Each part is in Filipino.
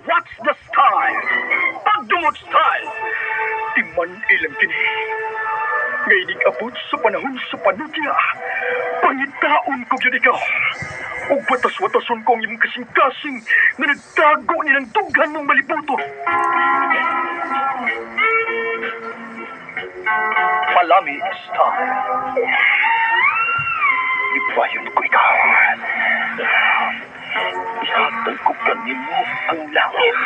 What's the style? Pagdumot style! Timan ilang kini. Ngayon abot sa panahon sa panudya. Pangitaon ko yun ikaw. O batas-watason ko ang iyong kasing-kasing na nagtago nilang tughan mong malibuto. Palami style. Ibayon ko ikaw. Ihatag ko kanino ang langit.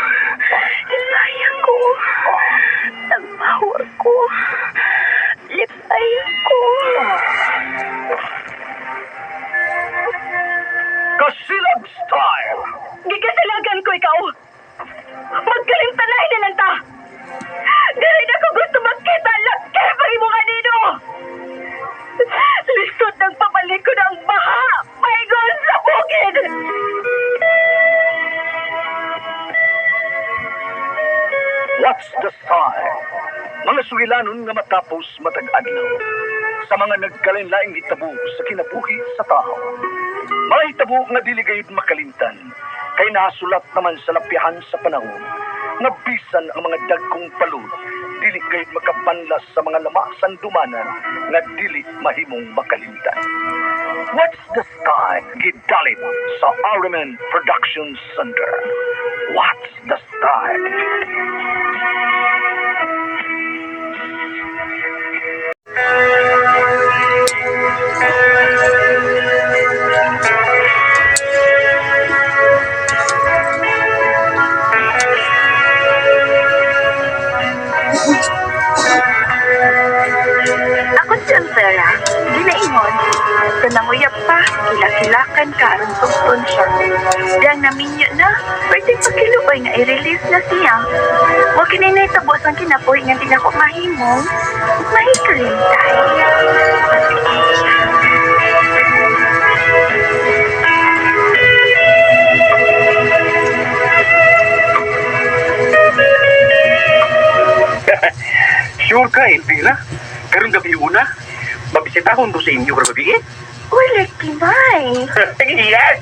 Lipaya ko. Nagmawa ko. Lipaya ko. Kasilag style. Gikasilagan ko ikaw. Magkalimtanahin na lang ta. Dili na ko gusto magkita. Laki pag imo kanino. Lisod nagpapalik ko ng baha. Paigon sa bukid. What's the style? Mga sugilanon nga matapos matag-adlaw. Sa mga nagkalinlaing hitabo sa kinabuhi sa tao. Mga hitabo nga dili gayud makalimtan. Kay nasulat naman sa lapihan sa panahon. Nga bisan ang mga dagkong palud. Dili gayud makapanlas sa mga lamasan dumanan. Nga dili mahimong makalimtan. What's the style? Gidalit sa Ariman Production Center. What's the style? Ako dyan, Vera. Ginaingon. Sa nanguyap pa, kilakilakan ka aron tugton siya. Diyang naminyo na, pwede pagkiluoy nga i-release na siya. Huwag kininay tabos ang kinapoy nga din ako mahimong. Mahikalintay. Sure ka, Elvira? Karong gabi una, mabisitahon ko sa inyo karong gabi eh. Wala, Kimay. Yes!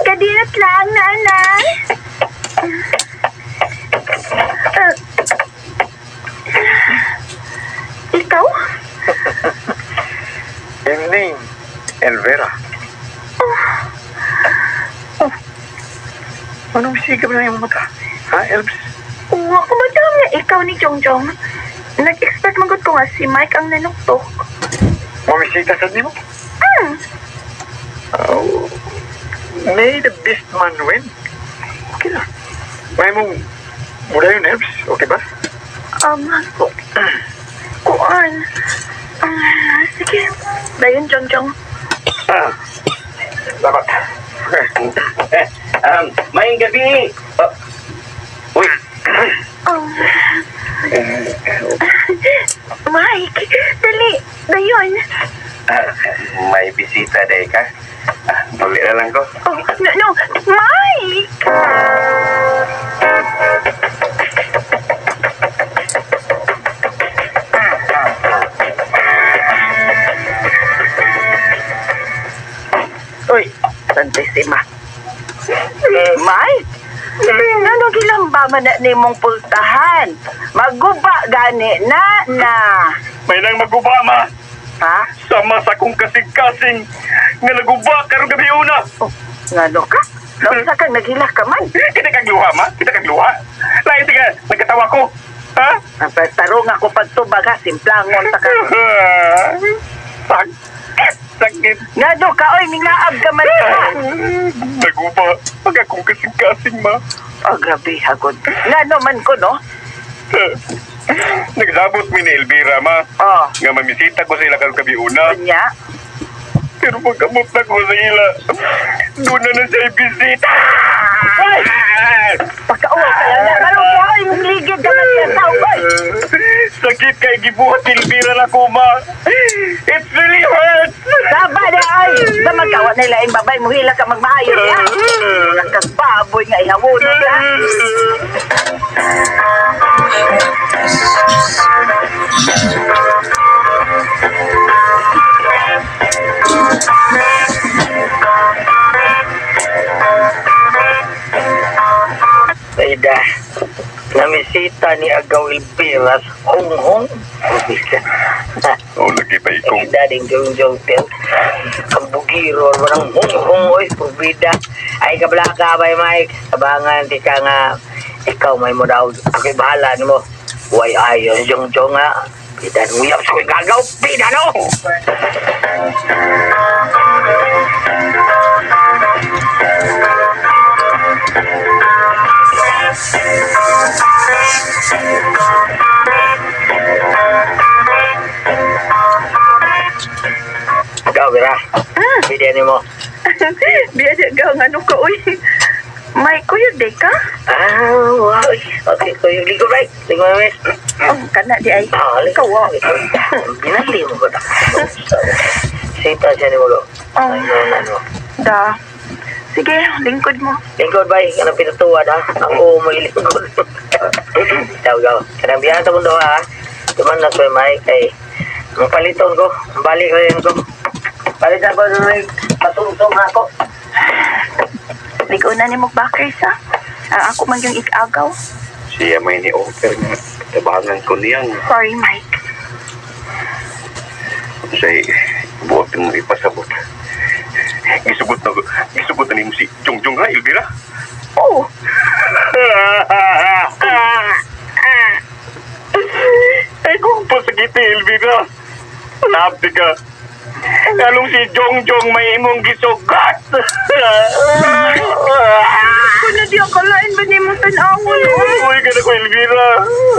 Kadinat lang, nanay. Ikaw? Evening, Elvira. Anong sigap na yung mata? Ha, Elves? Oo, ako madam na ikaw ni Jongjong. Nag-expect magod ko nga si Mike ang nanuktok. Mamisita sa mo? Oh, may the best man win. Okay na. May mong mula yun, Elves. Okay ba? Kuan. Sige. Dayon, Jongjong. Dapat. Maing gabi. Uy. Mike, dali. Dayon. May bisita day ka. Balik na lang ko. Oh, no, Mike! Uy, Santissima. Mike? Ano gilamba man na ni mong pultahan? Maguba gani na. May nang maguba, ma. Ha? Sama sa kong kasing-kasing nga naguba karong gabi una. Oh, ngano ka? Nausa kang naghilah ka man. Kita kag luha, ma. Kita kag luha. Lain tiga, nagkatawa ko. Ha? Tarong ako pagtubag ha, simplangon ta ka. Sakit. Ngano ka, oy, mingaab ka man ka. Naguba. Pag akong kasing-kasing, ma. Oh, grabe, hagod. Ngano man ko, no? Nagsabot mi ni Elvira, ma. Oh, Nga mamisita ko sa ila karong gabi una. kanya. Pero pagkamot na ko sa ila, doon na siya ibisita. Pagkauwa ka lang na. Karong ka, oy, ligid ka man ka tao, oy. Sakit kay gibuhat Elvira na ko, ma. It really hurts. Saba na ay! Sa magkawa na ilaing babay mo hila ka magmaayo ya. Nagkagbaboy nga ihawon ka. Ida, namisita ni Agaw Elvira Hong-Hong. Oh, lagi ba ikong? Dading jong-jong tel. Ang bugiro, walang Hong-Hong, oy, probida. Ay, kablaka, bay, Mike. Sabangan, di ka nga, ikaw may mo daw. Ako'y bahala ni mo. Huway ayon, jong-jong nga. Pida, nguyap sa ko'y gagaw. Pida, no? Ikaw, Bira. Pida ni mo. Biya gaw nga ano ka uy. May kuya day ka? Wow. Okay, so yung ligo, right? Ligo, right? Oh, kana di ay. Ikaw, binali mo ba? Sita siya ni mo, lo. Oh. Ano? Da. Sige, lingkod mo. Lingkod ba? Kanang pinatuwa na. Ako may lingkod. Ikaw. Kanang biyahan sa mundo ha. Tuman na soy Mike kay mapaliton ko. Balik rin ko. Palitan ko na may patungsong ako. Ligo na ni mo bakers ha. Ako man yung ikagaw. Siya may ni-offer nga. Tabangan ko niyang. Sorry, Mike. Say, buwag mo ipasabot. Gisugot na ni mo si Jong-Jong ha, Elvira? Oh. Ay, kung pasagiti, Elvira. Nabi ka. Anong si Jong-Jong may imong gisugat? Kuna di akalain ba ni mo tanawon? Uy ka na ko, Elvira.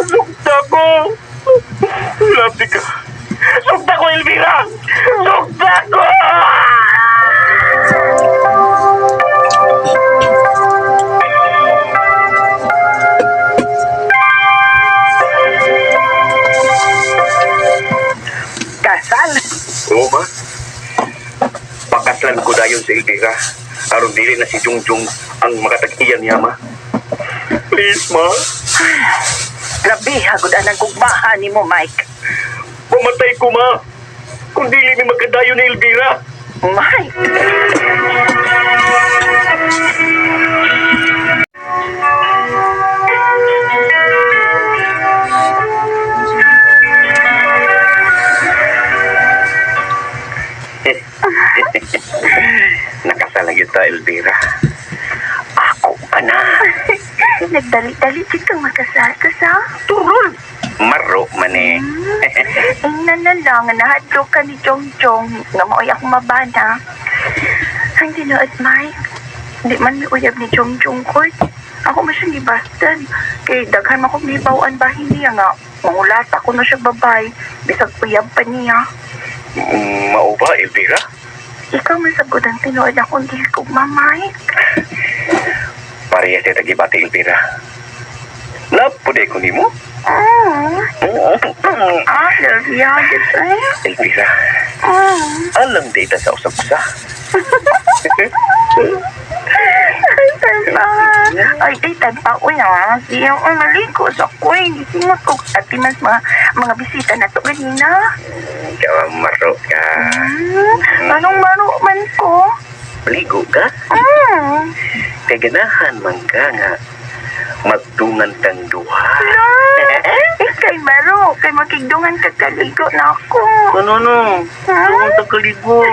Sukta ko. Nabi ka. Sukta ko, Elvira. Sukta ko! Kasal. Oo ba? Pakaslan ko dayon si Elvira. Aron dili na si Jungjung ang makatag-iyan niya, ma. Please, ma. Grabe, hagod ang nagugmahan ni mo, Mike. Pumatay ko, ma. Kung dili ni magkadayon ni Elvira. Mike! Nakasal na kita, Elvira. Ako ka na. Nagdali-dali kang makasal ka sa turol. Maro man eh. Ingnan na lang, nahadlo ka ni Jong-Jong nga maoy akong mabana. Ang dinood, Mike. Di man mi uyab ni Jong-Jong ko. Ako man siyang gibastan. Kay daghan akong nibawaan bahin niya nga. Mangulat ako na siya babay. Bisag uyab pa niya. Mao ba, Elvira? Ikaw man sagod ang tinood akong dilkugma, Mike. Parehas sa tagibati, Elvira. Napuday ko ni mo. Love you, Elvira, alam data sa usap-usa. Ay, tanpa ko na. Siyang maligo sa kuwing. Gisingot ko at tinas mga bisita na to ganina. Ikaw ang maro ka. Anong maro man ko? Maligo ka? Kaganahan man ka nga. Magdungan kang duha. Kay maro. Kay makigdungan ka kaligo na ako. Ano? Dungan kang kaligo.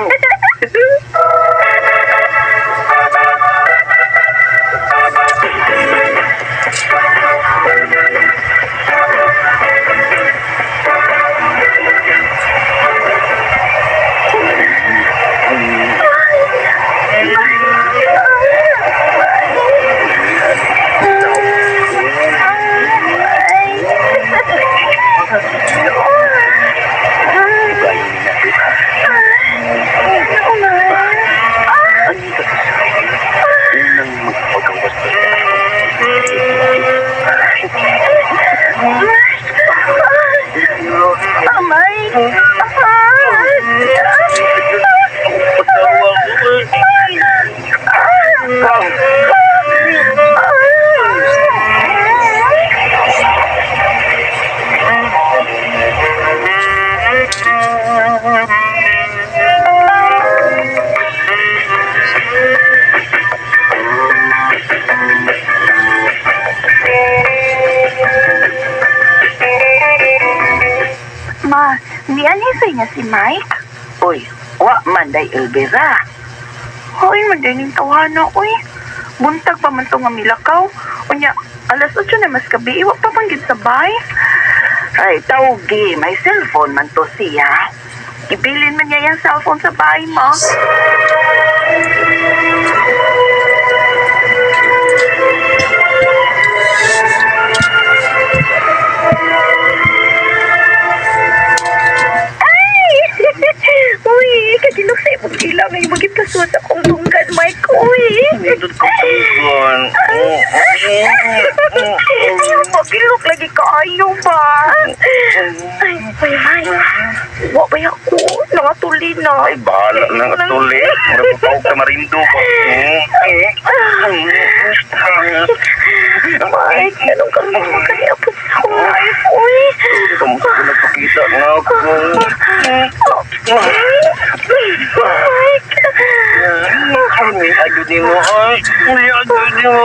Nianisay niya si Mike. Uy, wa manday Elvira. Hoy, manday ning tawana, uy. Buntag pa man to nga milakaw. Unya, alas 8 na mas gabi, iwa pa panggid sabay. Ay, tawgi, may cellphone man to siya. Ibilin man niya yung cellphone sa bahay mo. Uy, katilok sa ibang ilaw na yung magipaswa sa kong tunggan, Mike. Uy! Nindot ko tunggon. Yung magilok lagi kaayo ba? Ay, Mike. Wa ba ako? Nangatuli na. Ay, bahala na nga tuli. Marapapawag ka marindo ko. Mike, anong kang magkakayapos ako, Mike? Uy! Kamusta ko nagpakita nga ako? Mike! May agad mo, ay. May agad mo.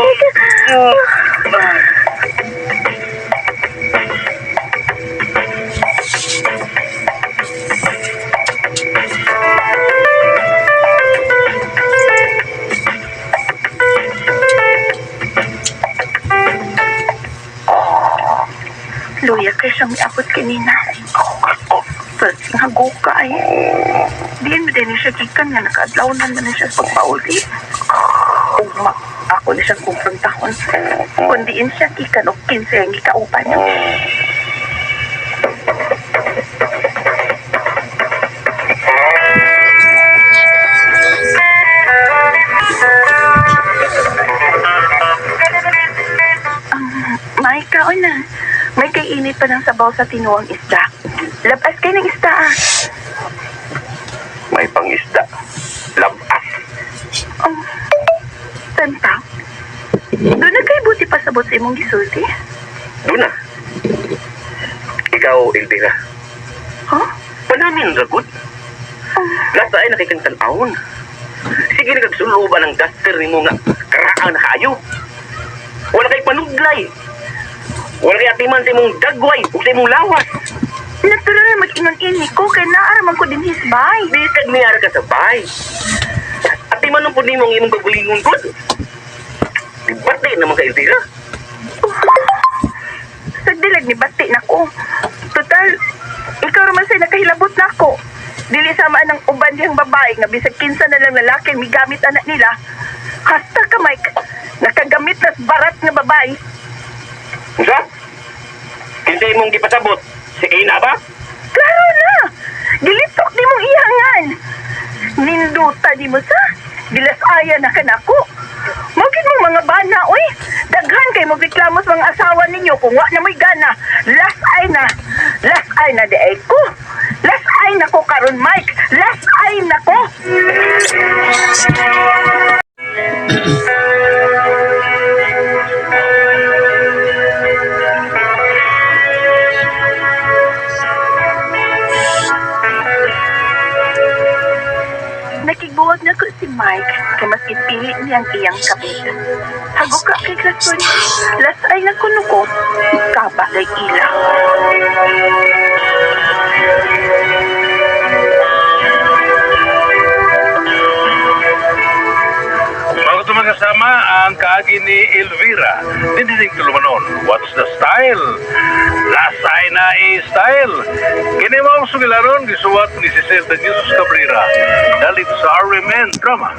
Luya kayo siyang miabot kanina. First, naguka eh. Diyan mo din siya kikan nga nakaadlawnan na siya sa pagpauli. Ugma, ako na siyang kumpuntahon. Kundiin siya kikan o 15 ang ikaupan niya. May kaon na. May kainit pa ng sabaw sa tinuang isda. Labas kayo ng isda ah. May pangisda. Labas. Santa? Doon na kayo buti pasabot sa imong gisulti? Doon na. Ikaw, Elvira. Huh? Panamin, ragot. Lasa ay nakikantanawon. Sige na kagsuluban ng duster ni mo nga karaan na kayo. Wala kay panuglay. Wala kay atiman sa imong dagway o sa imong lawas. Natuloy na mag-ingon-ini ko kaya naaraman ko din hisbay. Bisag niyar ka sa bay. Atiman nung po ni mong imong gagulingon ko. Dibate naman ka, Elvira. Sagdilag ni bati na ko. Total, ikaw naman sa'yo nakahilabot na ako. Dili sama ng uban diyang babae nga bisag kinsa na lang lalaki migamit anak nila. Hasta ka, Mike. Nakagamit na barat nga babae. Sa? Hindi mong gipasabot. Sige na ba? Klaro na! Gilitok di mong iyangan. Ninduta di mo sa. Gilasaya na ka na ko. Magin mo mga bana, oy. Daghan kay mo reklamos mga asawa ninyo kung wa na mo'y gana. Last ay na. Last ay na di ay ko. Last ay na ko karon, Mike. Last ay na ko. Nakigbuwag na ko si Mike kay mas ipili niyang iyang kabit. Hagok ka kay Klason. Last ay na kuno ko. Kaba kay ila. Bago ito magkasama ang kaagi ni Elvira. Dindinig tulumanon. What's the style? Lasay na i-style. Kini mo ang sugilaron, gisuwat ni si Celta Jesus Cabrera. Dalit sa RMN Drama.